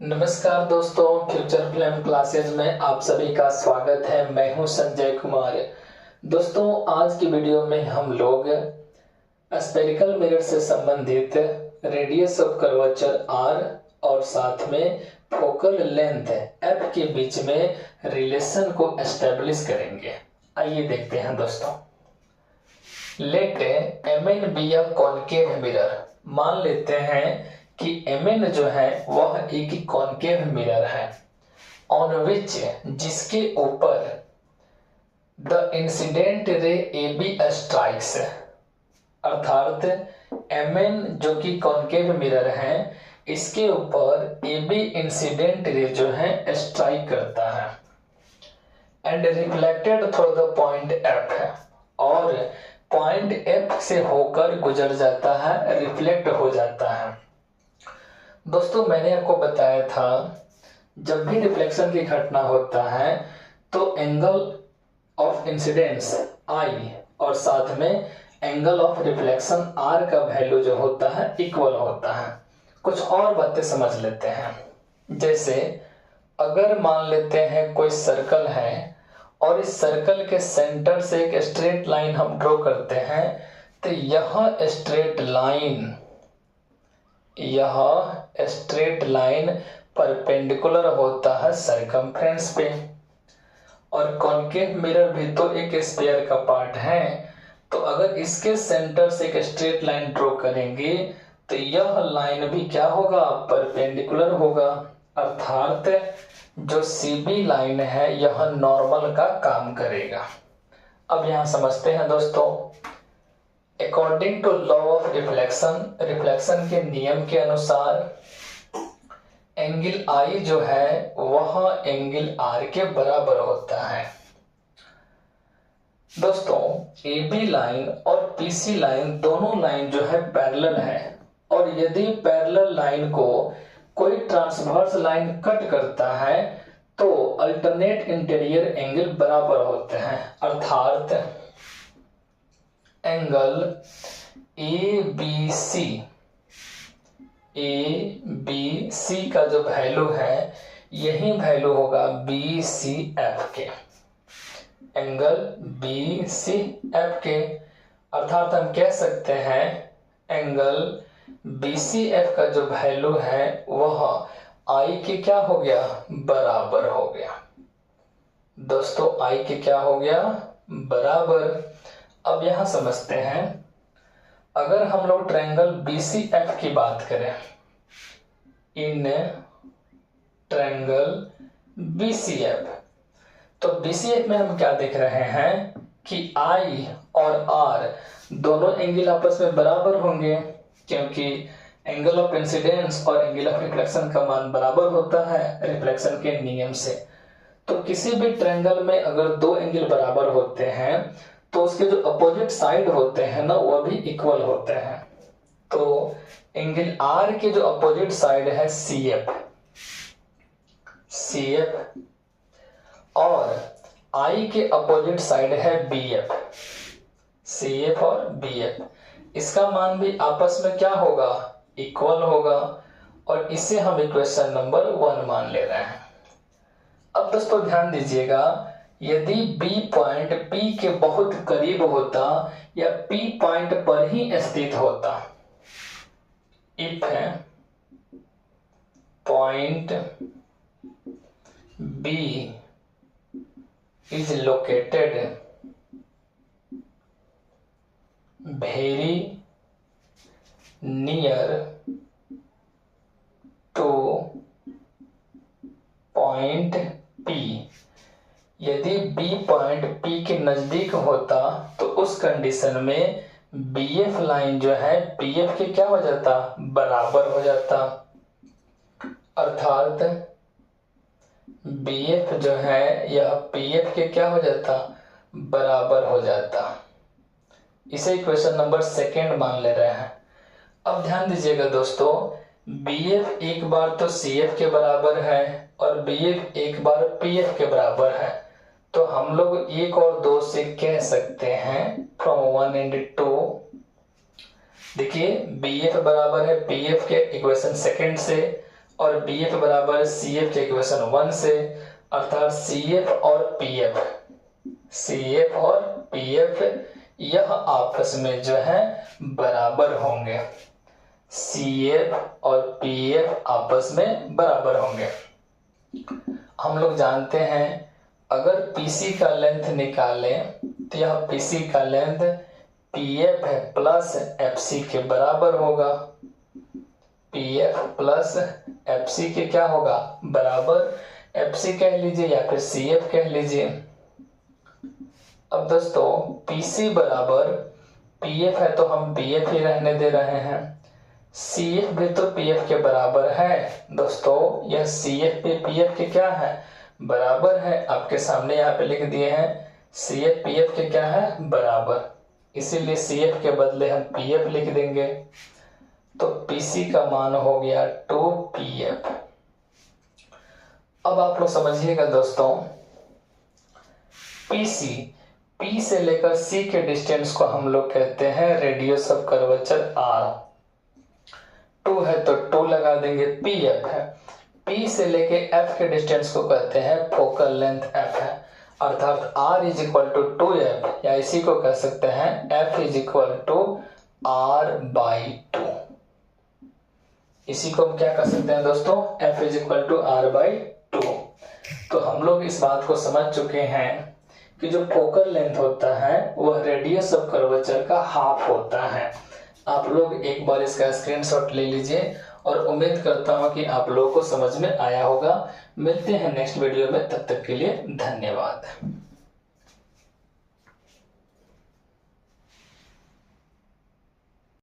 नमस्कार दोस्तों, future flame classes में आप सभी का स्वागत है। मैं हूं संजय कुमार। दोस्तों, आज की वीडियो में हम लोग स्फेरिकल मिरर से संबंधित रेडियस ऑफ कर्वेचर आर और साथ में फोकल लेंथ एफ के बीच में रिलेशन को एस्टेब्लिश करेंगे। आइए देखते हैं दोस्तों। Let M N be a concave mirror. मान लेते हैं कि Mn जो है वह एक कॉनकेव मिरर है, ऑन विच जिसके ऊपर the incident ray AB strikes, अर्थात Mn जो कि कॉनकेव मिरर है, इसके ऊपर AB इंसिडेंट रे जो है स्ट्राइक करता है and reflected through the point F, और पॉइंट F से होकर गुजर जाता है, रिफ्लेक्ट हो जाता है। दोस्तों, मैंने आपको बताया था जब भी रिफ्लेक्शन की घटना होता है तो एंगल ऑफ इंसिडेंस I और साथ में एंगल ऑफ रिफ्लेक्शन R का वैल्यू जो होता है इक्वल होता है। कुछ और बातें समझ लेते हैं। जैसे अगर मान लेते हैं कोई सर्कल है और इस सर्कल के सेंटर से एक स्ट्रेट लाइन हम ड्रॉ करते हैं, तो यह स्ट्रेट लाइन परपेंडिकुलर होता है सरकमफ्रेंस पे। और कॉनकेव मिरर भी तो एक स्फीयर का पार्ट है, तो अगर इसके सेंटर से एक स्ट्रेट लाइन ड्रॉ करेंगे तो यह लाइन भी क्या होगा, परपेंडिकुलर होगा। अर्थात जो CB लाइन है यह नॉर्मल का काम करेगा। अब यहां समझते हैं दोस्तों। According to law of reflection के नियम के अनुसार एंगल I जो है वह एंगल R के बराबर होता है। दोस्तों, AB लाइन और PC लाइन दोनों लाइन जो है पैरेलल है, और यदि पैरेलल लाइन को कोई ट्रांसवर्स लाइन कट करता है तो अल्टरनेट इंटीरियर एंगल बराबर होते हैं। अर्थात एंगल ABC का जो वैल्यू है यही वैल्यू होगा BCF के, एंगल BCF के। अर्थात हम कह सकते हैं एंगल BCF का जो वैल्यू है वह I के क्या हो गया, बराबर हो गया। दोस्तों, I के क्या हो गया, बराबर। अब यहां समझते हैं, अगर हम लोग ट्रायंगल BCF की बात करें, इन ट्रायंगल BCF, तो BCF में हम क्या देख रहे हैं कि I और R दोनों एंगल आपस में बराबर होंगे, क्योंकि एंगल ऑफ इंसिडेंस और एंगल ऑफ रिफ्लेक्शन का मान बराबर होता है रिफ्लेक्शन के नियम से। तो किसी भी ट्रायंगल में अगर दो एंगल बराबर होते हैं तो उसके जो अपोजिट साइड होते हैं ना वह भी इक्वल होते हैं। तो एंगल R के जो अपोजिट साइड है CF, और I के अपोजिट साइड है BF, CF और BF, इसका मान भी आपस में क्या होगा, इक्वल होगा, और इसे हम इक्वेशन नंबर 1 मान ले रहे हैं। अब दोस्तों ध्यान दीजिएगा, यदि B पॉइंट P के बहुत करीब होता या P पॉइंट पर ही स्थित होता, if point B is located very near to point P, यदि B पॉइंट P के नजदीक होता तो उस कंडीशन में BF लाइन जो है PF के क्या हो जाता, बराबर हो जाता। अर्थात BF जो है यह PF के क्या हो जाता, बराबर हो जाता। इसे इक्वेशन नंबर 2 मान ले रहे हैं। अब ध्यान दीजिएगा दोस्तों, BF एक बार तो CF के बराबर है और BF एक बार PF के बराबर है, तो हम लोग 1 और 2 से कह सकते हैं फ्रॉम 1 and 2। देखिए BF बराबर है PF के इक्वेशन 2 से, और BF बराबर CF के इक्वेशन 1 से, अर्थात CF और PF यह आपस में जो है बराबर होंगे। CF और PF आपस में बराबर होंगे। हम लोग जानते हैं अगर PC का लेंथ निकालें तो यह PC का लेंथ PF प्लस FC के बराबर होगा। PF प्लस FC के क्या होगा? बराबर। FC कह लीजिए या फिर CF कह लीजिए। अब दोस्तों PC बराबर PF है तो हम PF ही रहने दे रहे हैं। CF भी तो PF के बराबर है। दोस्तों यह CF भी PF के क्या है? बराबर है। आपके सामने यहाँ पे लिख दिए हैं CF PF के क्या है? बराबर। इसीलिए CF के बदले हम PF लिख देंगे। तो PC का मान हो गया 2PF। अब आप लोग समझिएगा दोस्तों, P से लेकर C के डिस्टेंस को हम लोग कहते हैं रेडियस ऑफ कर्वेचर R। 2 है तो 2 लगा देंगे। PF है। P से लेके F के डिस्टेंस को कहते हैं फोकल लेंथ F है, अर्थात R is equal to 2F, या इसी को कह सकते हैं F is equal to R/2। इसी को हम क्या कह सकते हैं दोस्तों? F is equal to R/2। तो हम लोग इस बात को समझ चुके हैं कि जो फोकल लेंथ होता है वह रेडियस ऑफ कर्वेचर का हाफ होता है। आप लोग एक बार इसका स्क्रीनशॉट ले लीजिए और उम्मीद करता हूं कि आप लोगों को समझ में आया होगा। मिलते हैं नेक्स्ट वीडियो में, तब तक के लिए धन्यवाद।